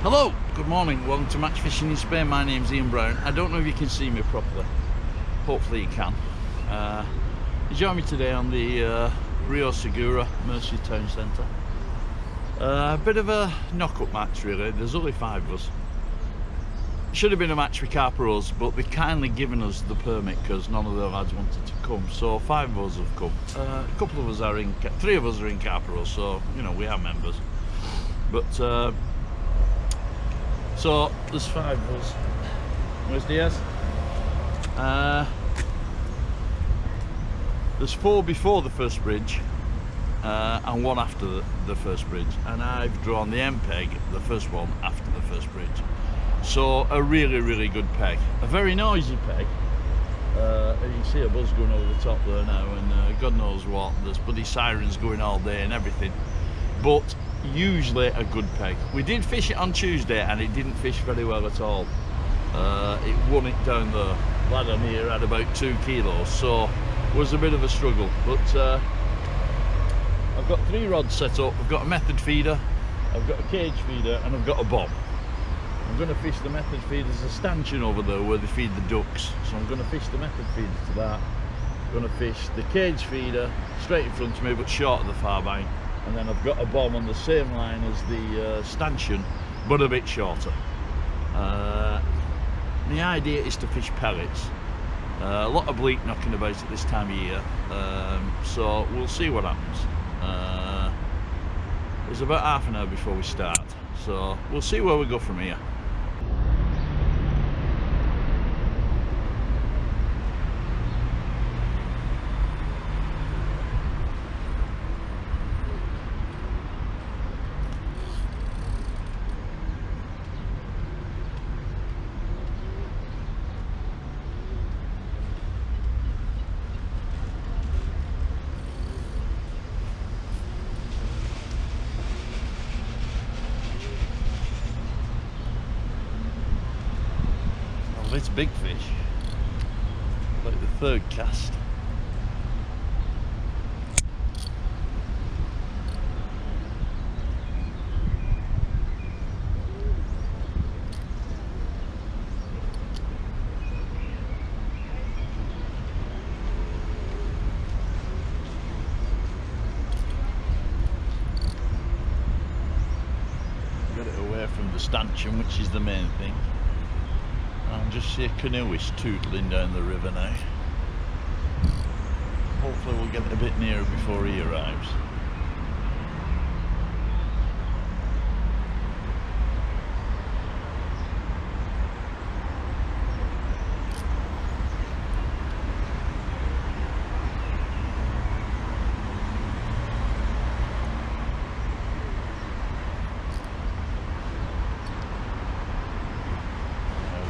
Hello, good morning, welcome to Match Fishing in Spain. My name's Ian Brown. I don't know if you can see me properly, hopefully you can. You join me today on the Rio Segura, Murcia town centre. A bit of a knock-up match really, there's only 5 of us. Should have been a match with Carperos, but they've kindly given us the permit because none of the lads wanted to come, so 5 of us have come. A couple of us are in, 3 of us are in Carperos, so you know we are members. But so there's 5 of us. Where's Diaz? There's 4 before the first bridge and 1 after the first bridge, and I've drawn the end peg, the first one after the first bridge. So a really good peg, a very noisy peg. And you can see a buzz going over the top there now, and God knows what, there's bloody sirens going all day and everything, but usually a good peg. We did fish it on Tuesday and it didn't fish very well at all. It won it down there. Lad on here had about 2 kilos, so it was a bit of a struggle, but I've got 3 rods set up. I've got a method feeder, I've got a cage feeder, and I've got a bob. I'm going to fish the method feeder. There's a stanchion over there where they feed the ducks, so I'm going to fish the method feeder to that. I'm going to fish the cage feeder straight in front of me but short of the far bank, and then I've got a bomb on the same line as the stanchion but a bit shorter. The idea is to fish pellets. A lot of bleak knocking about at this time of year, so we'll see what happens. There's about half an hour before we start, so we'll see where we go from here. It's big fish, like the 3rd cast. Get it away from the stanchion, which is the main thing. And just see a canoeist tootling down the river now. Hopefully we'll get a bit nearer before he arrives.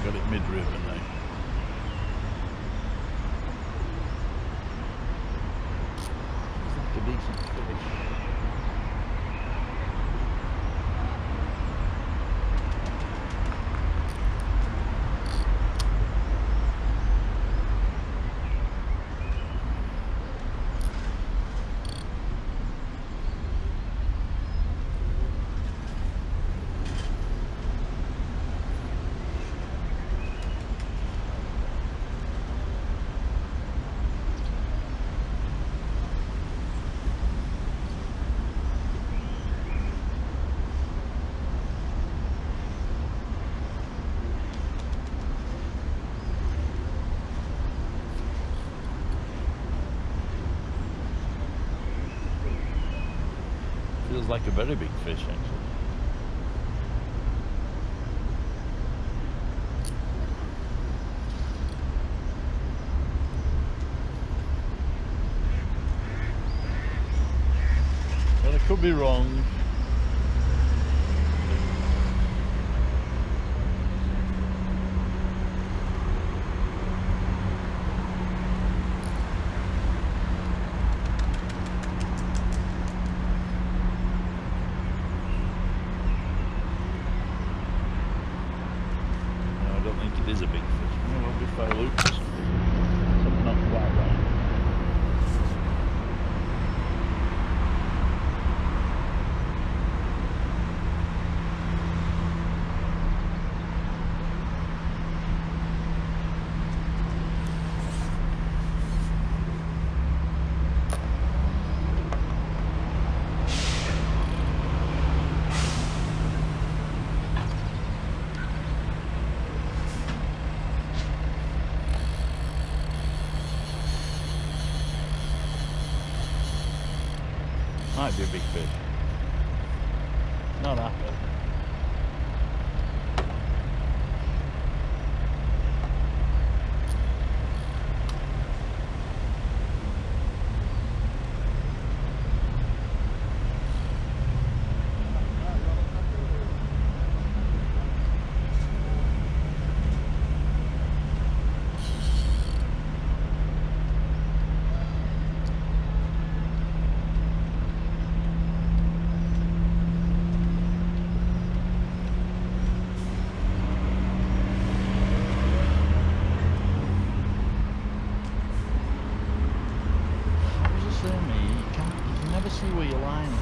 Got it mid-river now. It's a decent fish. Feels like a very big fish actually. Well, I could be wrong. It is a big fish. Maybe it'll be 5 loops or something. Something not quite right. Might be a big fish. Not happy. See where your line is.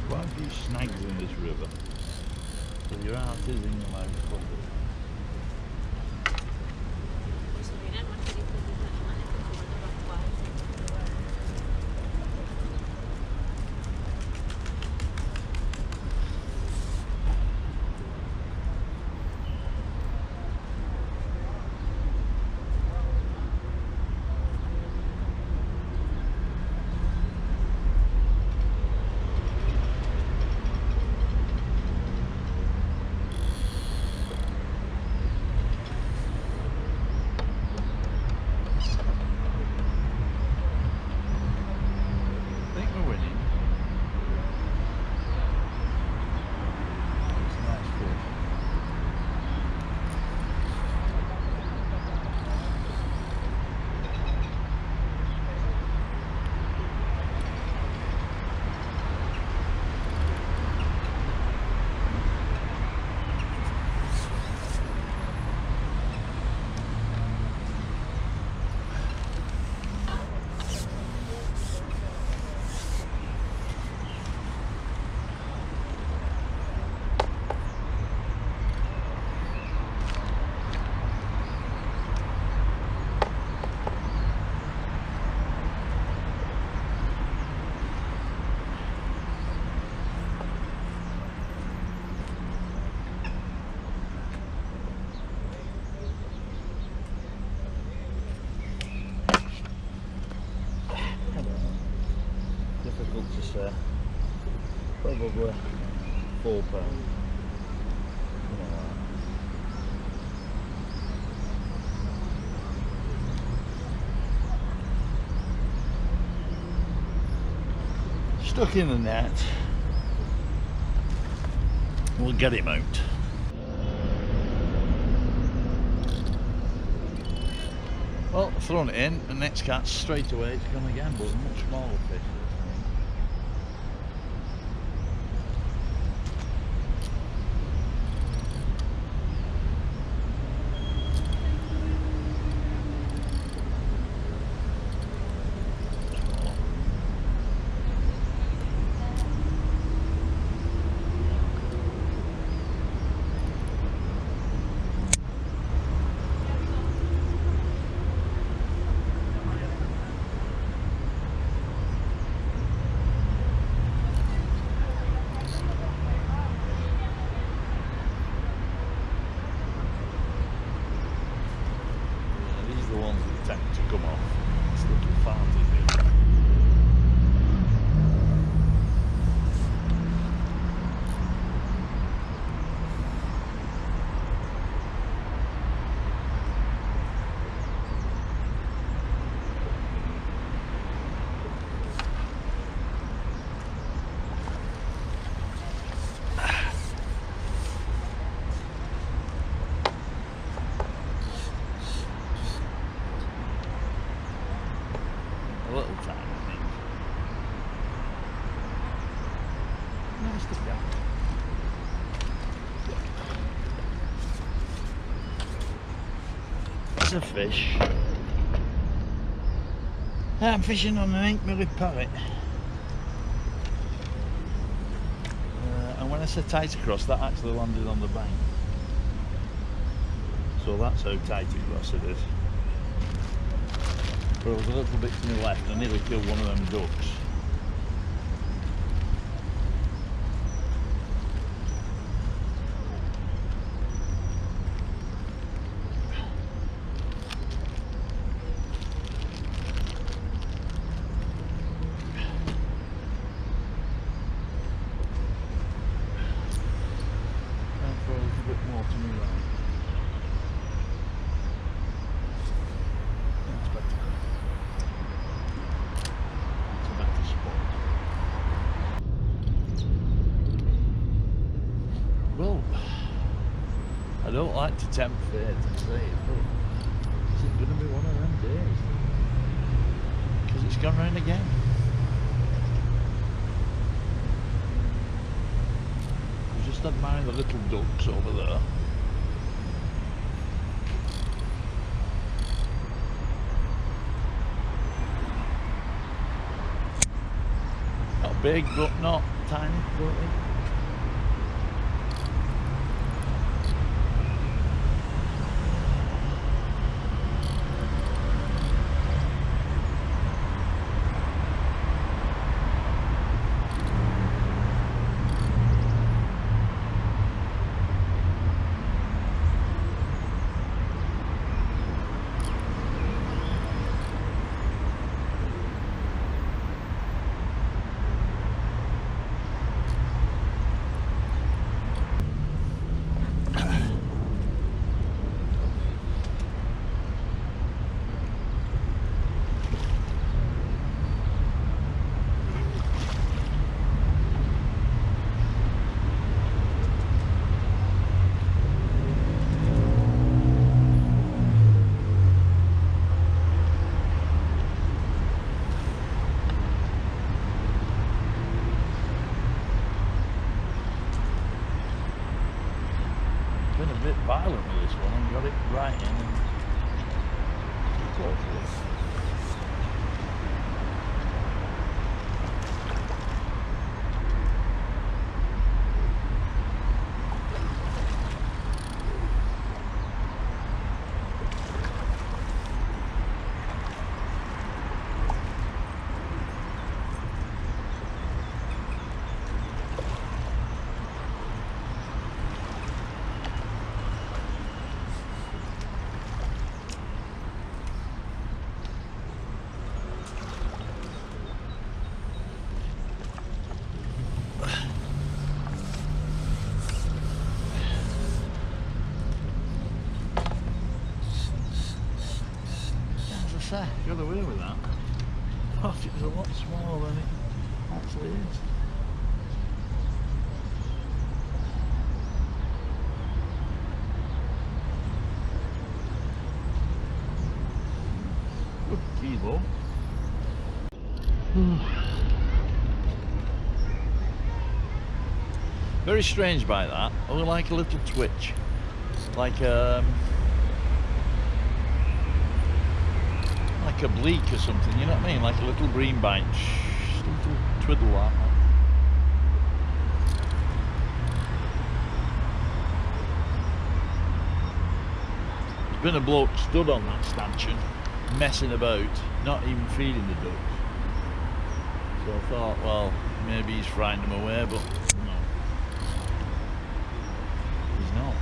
Quite a few snags in this river, so your heart is in your mouth covered. To say, probably £4. Stuck in the net. We'll get him out. Well, thrown it in, the next catch straight away it's gone again, but a much smaller fish. That's a fish. I'm fishing on an 8mm parrot. And when I said tight across, that actually landed on the bank. So that's how tight across it is. But it was a little bit to my left, I nearly killed one of them ducks. Well, I don't like to tempt fate and say it, but is it going to be one of them days? Because it's gone round again. I'm just admiring the little ducks over there. Not big, but not tiny, don't they? Been a bit violent with this one and got it right in and hopefully. Got away with that. I thought it was a lot smaller than it actually is. Good kilo. Very strange by that. Only like a little twitch, like a bleak or something, you know what I mean? Like a little green bite, just a little twiddle like that. There's been a bloke stood on that stanchion, messing about, not even feeding the ducks. So I thought, well, maybe he's frightened them away, but no, he's not.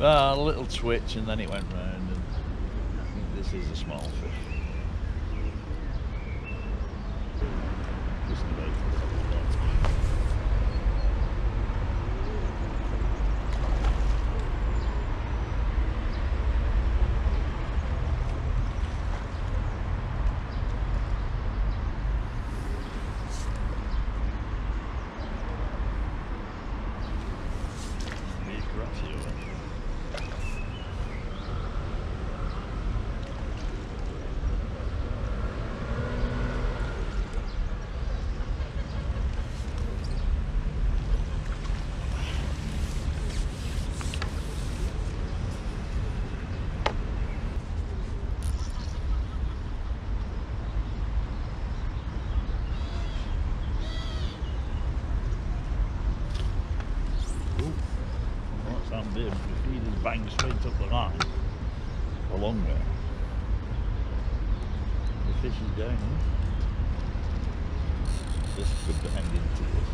A little twitch and then it went round, and I think this is a small fish. Just about. The feeder's bang straight up the line, a long way. The fish is down here. This could hang into this.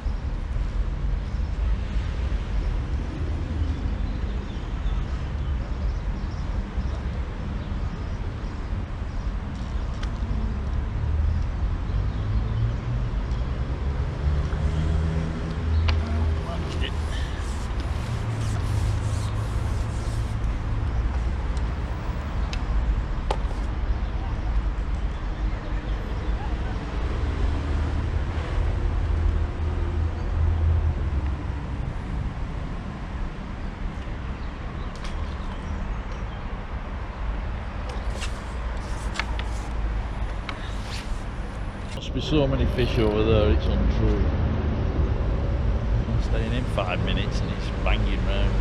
Must be so many fish over there, it's untrue. I'm staying in 5 minutes and it's banging round.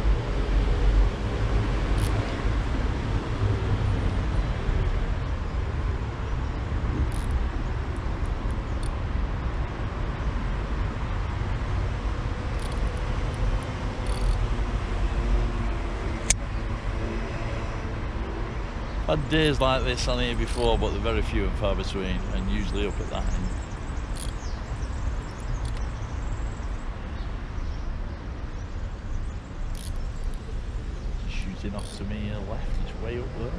I've had days like this on here before, but they're very few and far between, and usually up at that end. Shooting off to me left, it's way up there.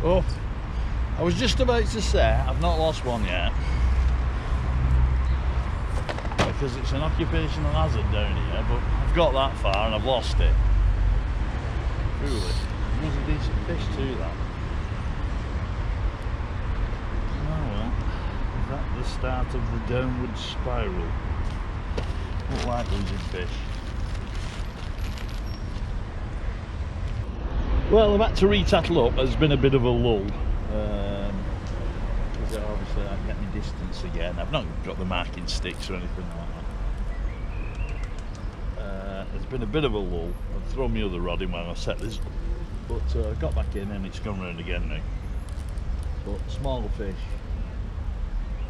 Oh, I was just about to say, I've not lost one yet. Because it's an occupational hazard down here, but I've got that far and I've lost it. Truly. It was a decent fish too, that. Oh well, is that the start of the downward spiral? Look like losing fish. Well, I've had to re-tattle up. There's been a bit of a lull. Because obviously I'm getting distance again. I've not got the marking sticks or anything like that. There's been a bit of a lull. I've thrown my other rod in when I set this, but I got back in and it's gone round again now. But smaller fish.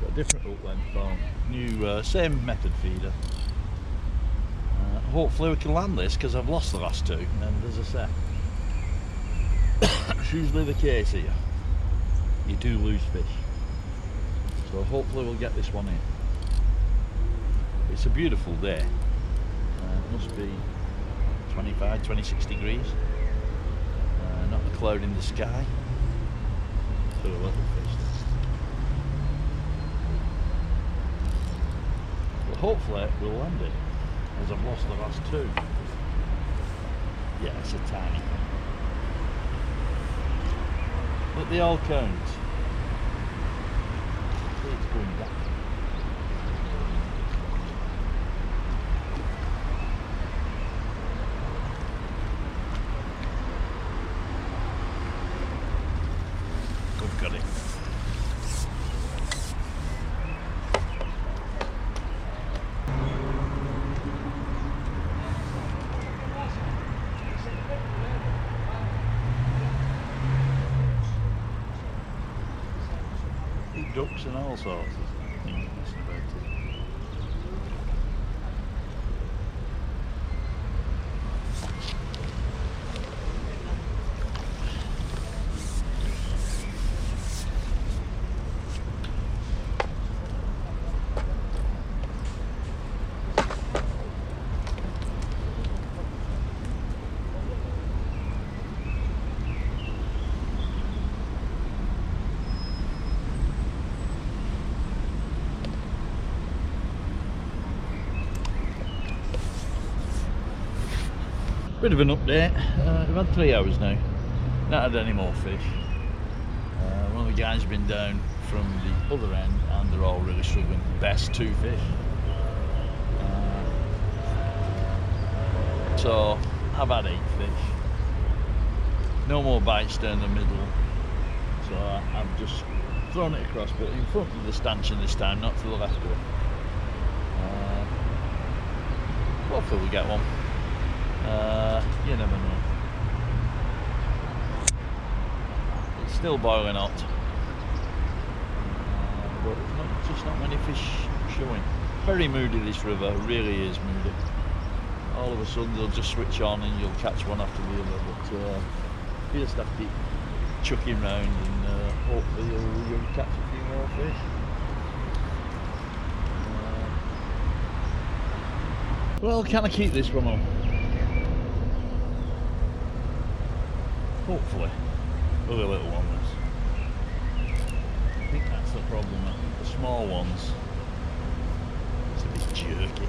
Got a different hook length on. New, same method feeder. Hopefully we can land this because I've lost the last two. And as I say, it's usually the case here. You do lose fish. So hopefully we'll get this one in. It's a beautiful day. It must be 25, 26 degrees. Not a cloud in the sky. So a little fish. But hopefully we'll land it, as I've lost the last two. Yeah, it's a tiny thing. But they all count. It's going back. We've got it. ducks and all sorts of things messing about it. Bit of an update. We've had 3 hours now. Not had any more fish. One of the guys has been down from the other end and they're all really struggling. Best 2 fish. So I've had 8 fish. No more bites down the middle. So I've just thrown it across, but in front of the stanchion this time, not to the left of it. Hopefully we get one. You never know. It's still boiling hot, but just not many fish showing. Very moody this river, really is moody. All of a sudden they'll just switch on and you'll catch one after the other, but you just have to keep chucking round and hopefully you'll catch a few more fish. Well, can I keep this one on? Hopefully, with a little one. I think that's the problem. I think the small ones, it's a bit jerky.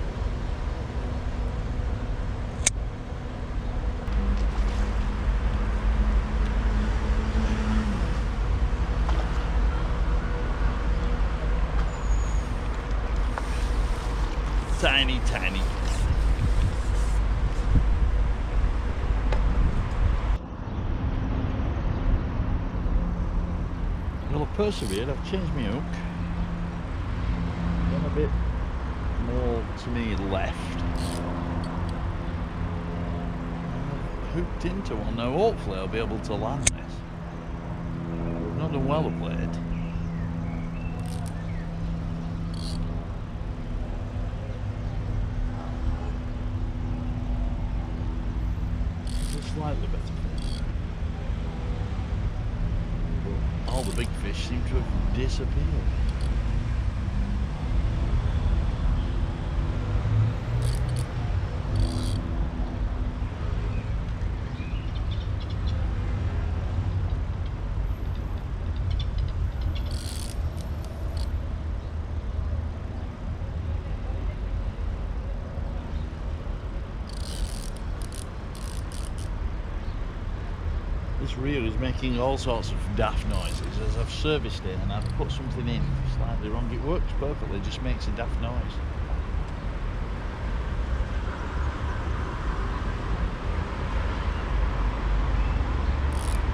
Tiny, tiny. Well, I've persevered. I've changed my hook. Gone a bit more to me left. I've hooked into one. Now hopefully I'll be able to land this. I've not done well of late. Just slightly better fish. All the big fish seem to have disappeared. This reel is making all sorts of daft noises as I've serviced it and I've put something in slightly wrong. It works perfectly, it just makes a daft noise.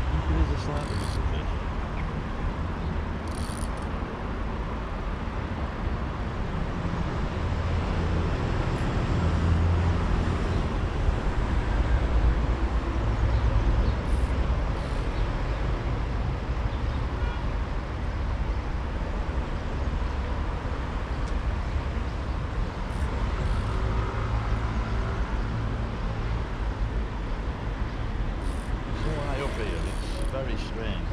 I think it is a slightly different fish. Very strange.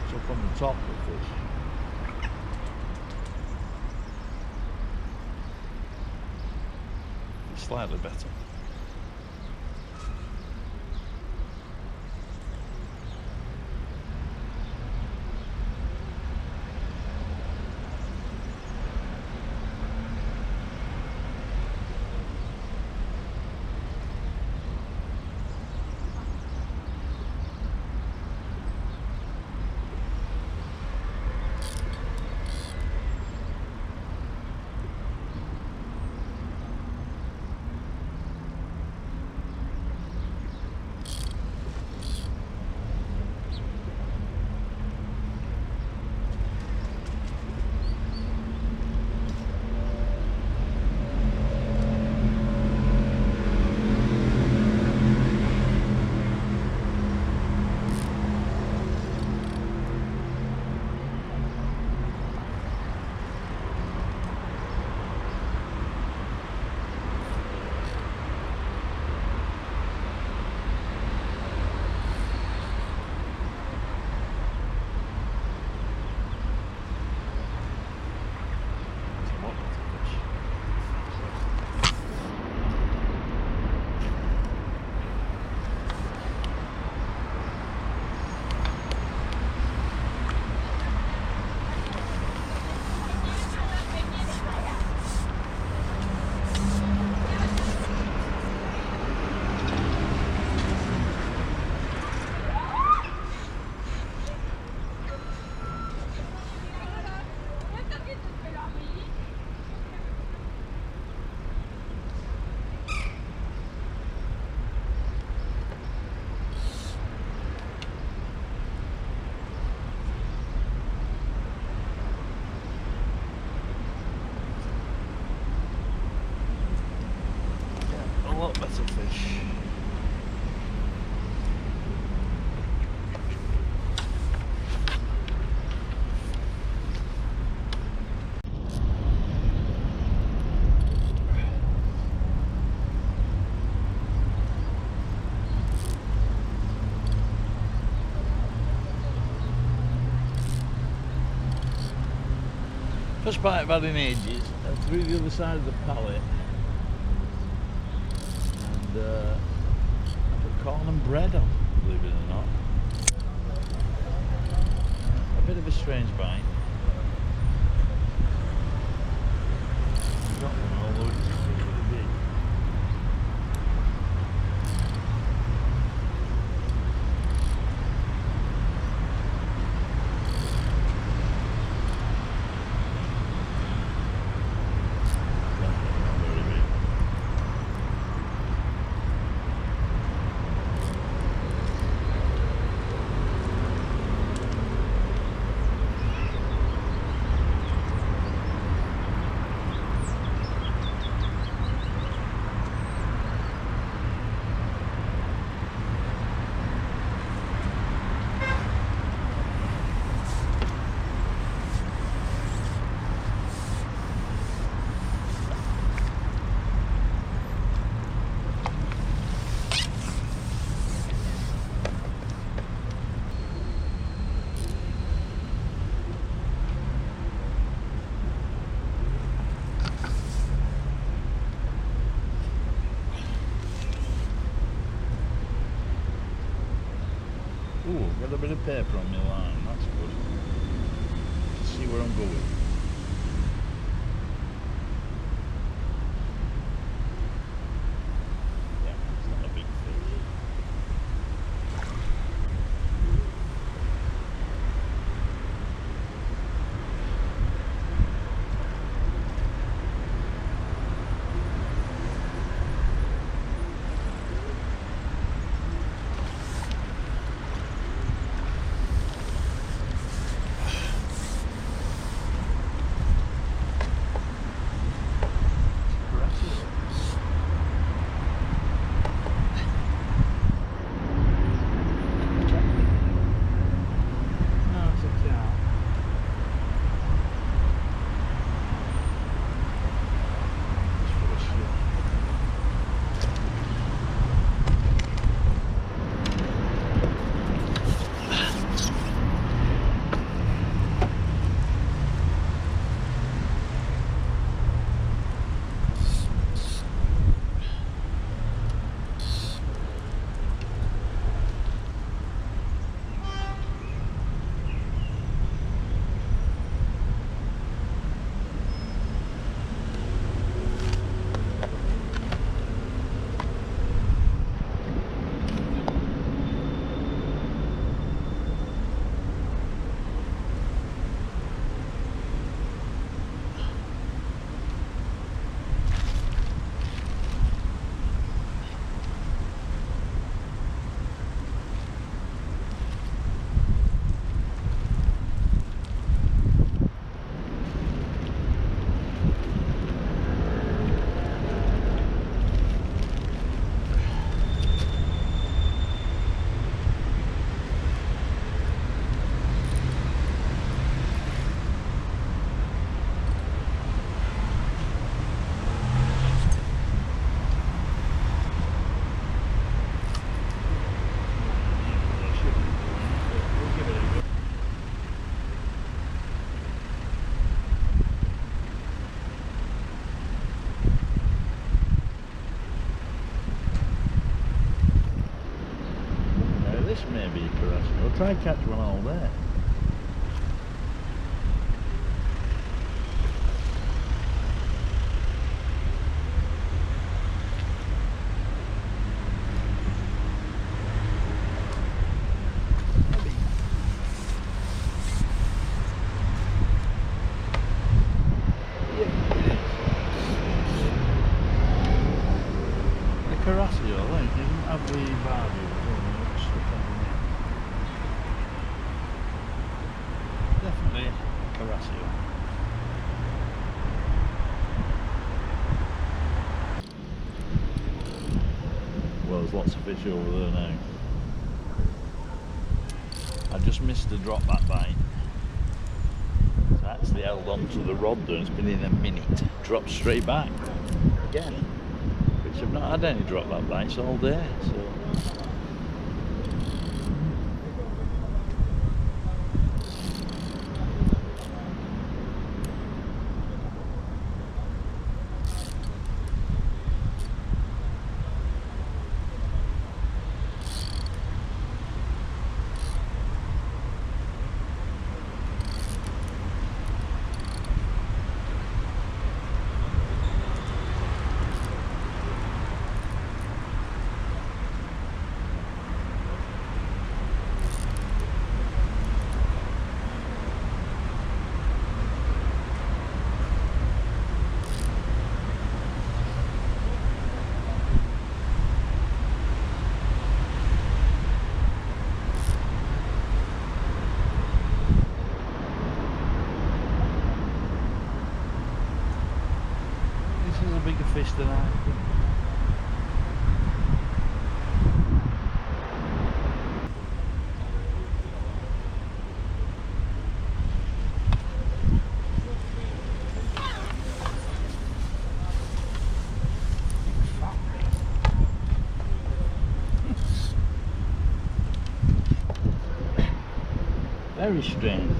It's up on the top of the fish. It's slightly better. Bridge. First bite I've had in ages, through the other side of the pallet, and I put corn and bread on, believe it or not. A bit of a strange bite. Got one, although it's really big. Ooh, got a bit of paper on my line, that's good. To see where I'm going. Yeah, it's not a big fish. This may be interesting. I'll try and catch one all there. Have the value definitely Carasio. there's lots of fish over there now. I just missed the drop that bite. So I actually held on to the rod there and it's been in a minute. Dropped straight back again. Which I've not had any drop that bites all day. So bigger fish than I think. Very strange.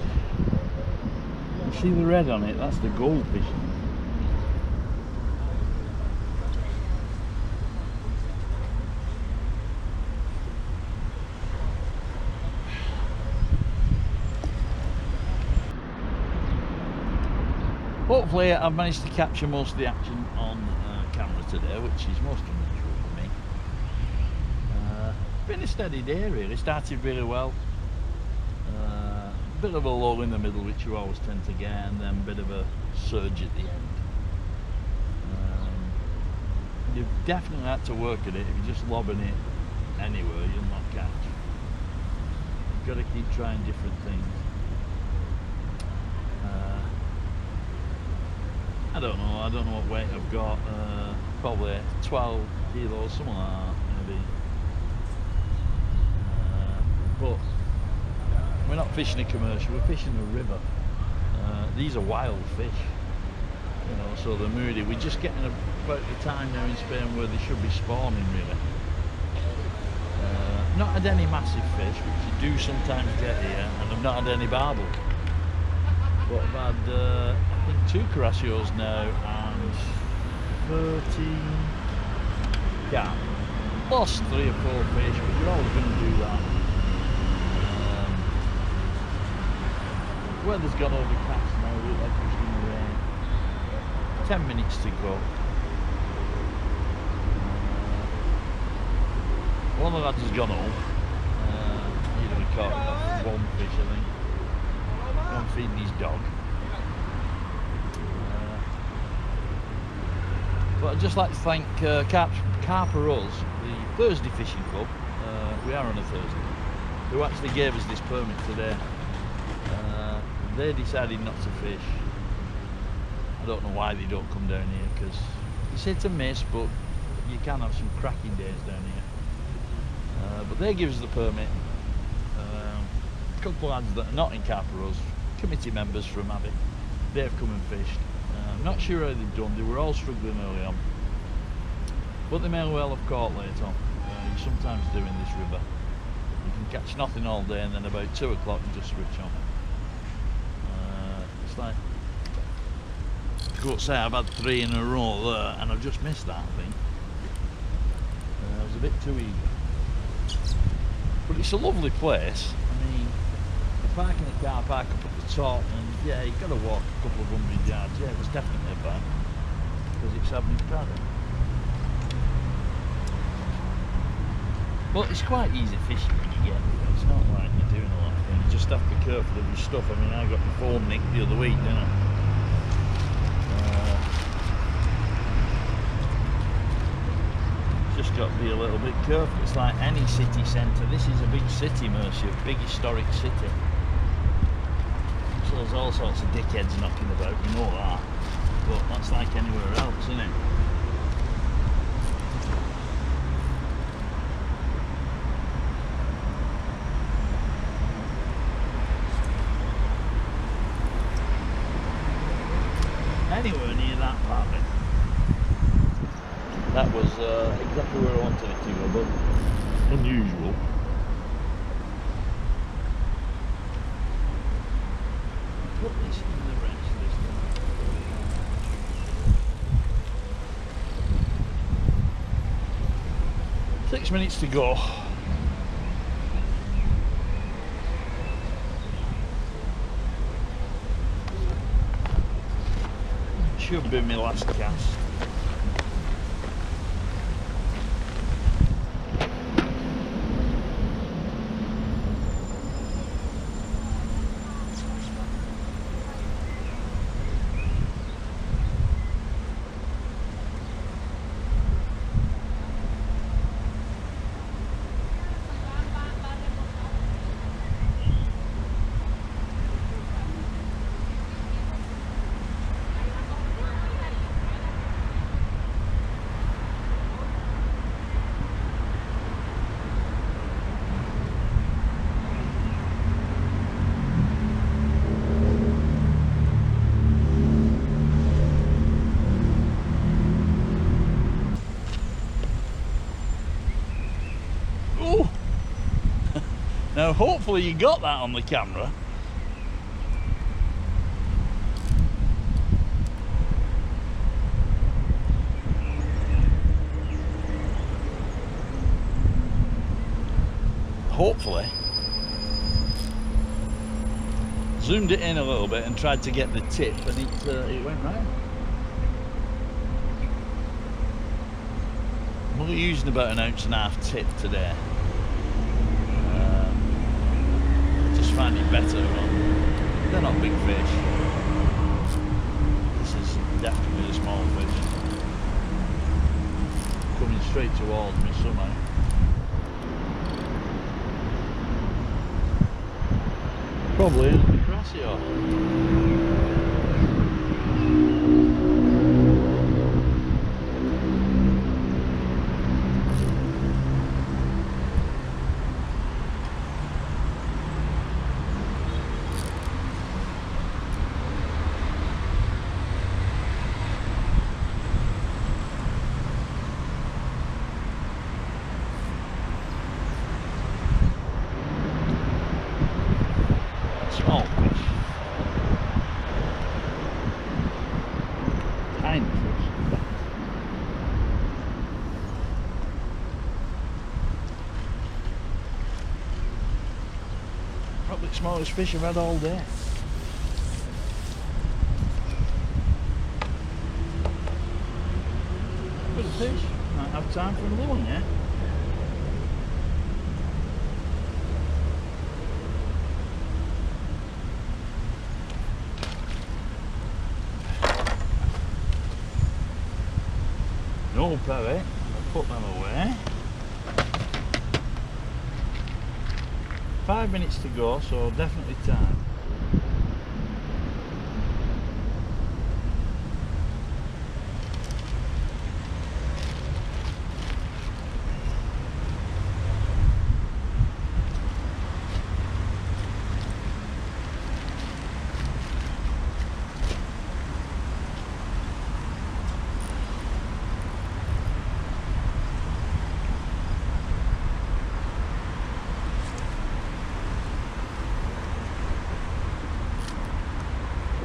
You see the red on it? That's the goldfish. Hopefully I've managed to capture most of the action on camera today, which is most unusual for me. Been a steady day really, started really well. Bit of a lull in the middle, which you always tend to get, and then a bit of a surge at the end. You've definitely had to work at it. If you're just lobbing it anywhere, you'll not catch. You've got to keep trying different things. I don't know what weight I've got, probably 12 kilos, something like that maybe. But we're not fishing a commercial, we're fishing a river. These are wild fish, you know, so they're moody. We're just getting about the time now in Spain where they should be spawning really. Not had any massive fish, which you do sometimes get here, and I've not had any barbel. But I've had, I think, 2 carassios now and 13, yeah, lost 3 or 4 fish, but you're always going to do that. Weather's gone overcast now, it looks like it's going to rain. 10 minutes to go. One of the lads has gone home. He'd only caught off 1 fish, I think. I'm feeding his dog. But I'd just like to thank Carper Us, the Thursday Fishing Club. We are on a Thursday. Who actually gave us this permit today. They decided not to fish. I don't know why they don't come down here, because it's hit and miss, but you can have some cracking days down here. But they give us the permit. A couple of lads that are not in Carper Us, committee members from Abbey, they've come and fished. I'm not sure how they've done. They were all struggling early on, but they may well have caught late on. You sometimes do in this river. You can catch nothing all day, and then about 2 o'clock you just switch on. It's like, I could say I've had 3 in a row there, and I've just missed that, I think. I was a bit too eager. But it's a lovely place. I mean, you're parking the car park up at the top, and yeah, you've got to walk a couple of 100 yards. Yeah, it was definitely a bad, because it's having its paddle. But it's quite easy fishing when you get there. It's not like you're doing a lot of things. You just have to be careful of your stuff. I mean, I got my phone nicked the other week, didn't I? Just got to be a little bit careful. It's like any city centre. This is a big city, Murcia, a big historic city. So there's all sorts of dickheads knocking about, you know that. But that's like anywhere else, isn't it? apartment. That was exactly where I wanted it to go, but unusual. Put this in the rest this time. 6 minutes to go. Should be my last cast. Now hopefully you got that on the camera. Hopefully. Zoomed it in a little bit and tried to get the tip, and it went right. We're using about 1.5 ounce tip today. Find it better. They're not big fish. This is definitely a small fish. Coming straight towards me somehow. Probably is the Crassio. Small fish. Tiny fish. Probably the smallest fish I've had all day. Good fish. Might have time for another one, yeah? No perry, I'll put them away. 5 minutes to go, so definitely time.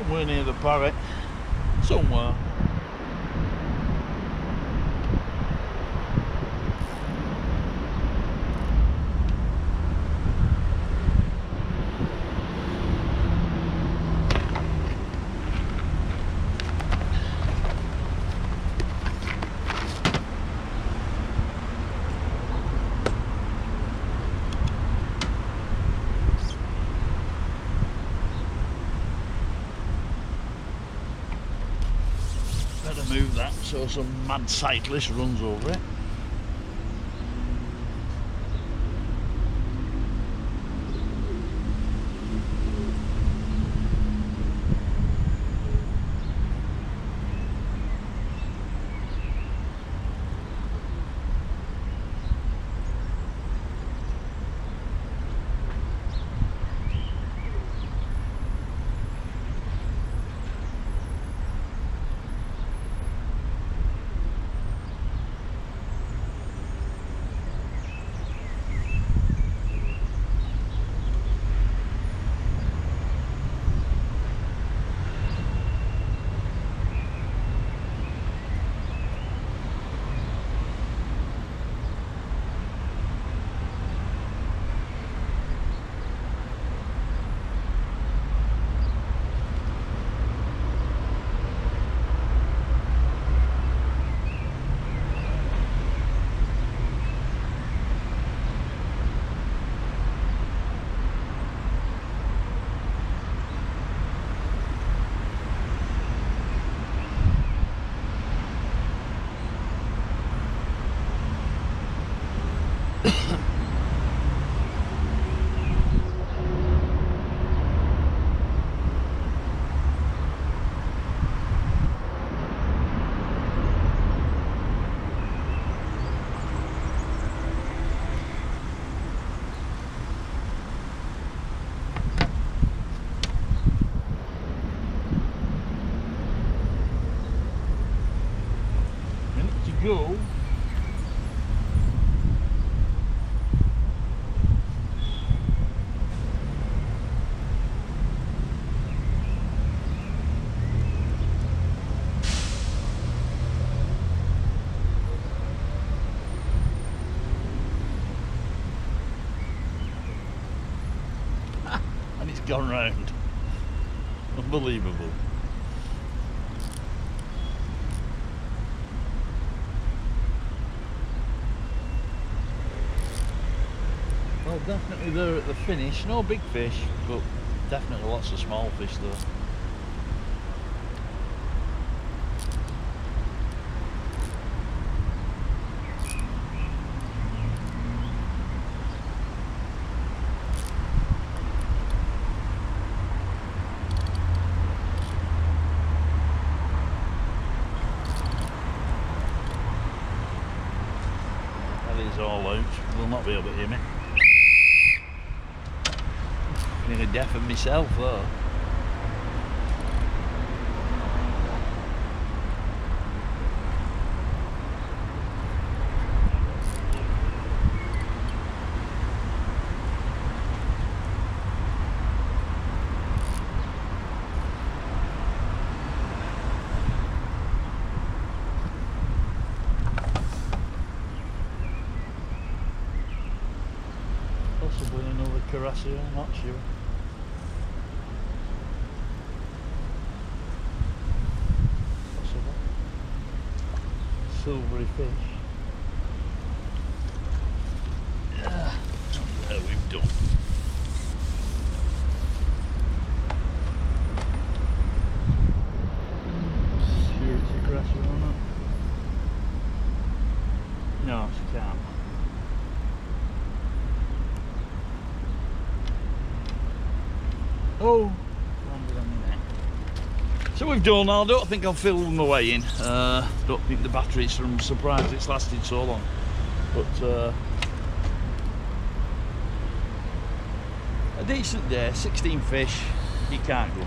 We're near the parrot, somewhere. Move that so some mad cyclist runs over it. Go. And it's gone round. Unbelievable. Well, definitely there at the finish. No big fish, but definitely lots of small fish there. That is all out. They'll not be able to hear me. Nearly deafened myself though. Possibly another Carassia, I'm not sure. Silvery fish. There we've done. Sure it's a Carassia or not? No, it's a carp. Oh, landed on the neck. So we've done. I don't think I'll fill them away in. Don't think the batteries. I'm surprised it's lasted so long. But a decent day. 16 fish. You can't go.